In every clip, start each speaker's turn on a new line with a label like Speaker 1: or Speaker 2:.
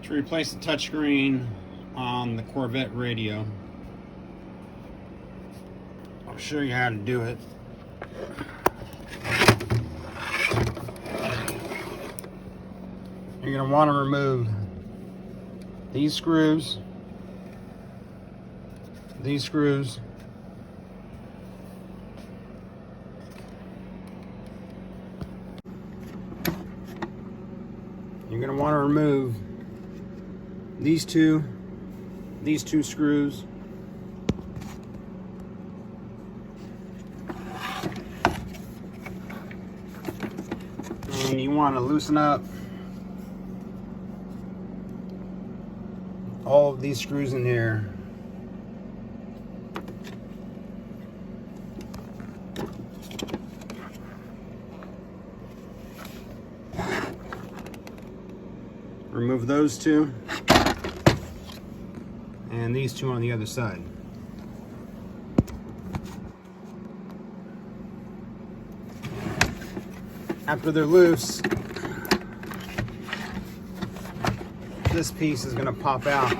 Speaker 1: To replace the touchscreen on the Corvette radio. I'll show you how to do it. You're going to want to remove these screws, you're going to want to remove these two screws, and you want to loosen up all of these screws in here. Remove those two, and these two on the other side. After they're loose, this piece is going to pop out.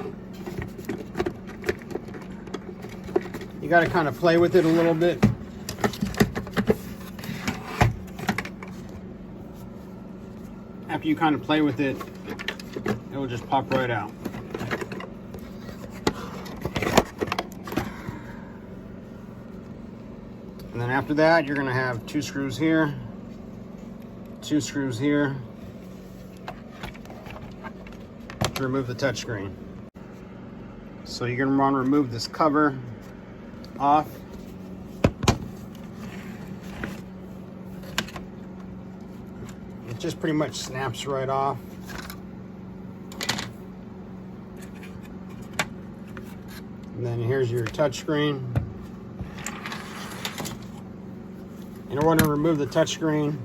Speaker 1: You got to kind of play with it a little bit. After you kind of play with it, it will just pop right out. And then after that, you're going to have two screws here, two screws here to remove the touchscreen. So you're going to want to remove this cover off. It just pretty much snaps right off. And then here's your touchscreen. In order to remove the touchscreen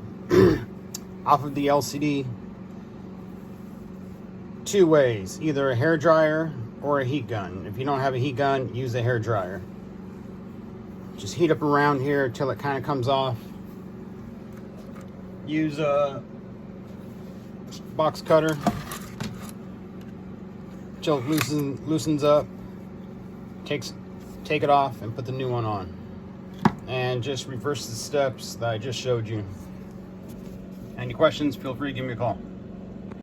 Speaker 1: off of the LCD, two ways: either a hair dryer or a heat gun. If you don't have a heat gun, use a hair dryer. Just heat up around here till it kind of comes off. Use a box cutter till it loosens up. Take it off and put the new one on, and just reverse the steps that I just showed you. Any questions, feel free to give me a call.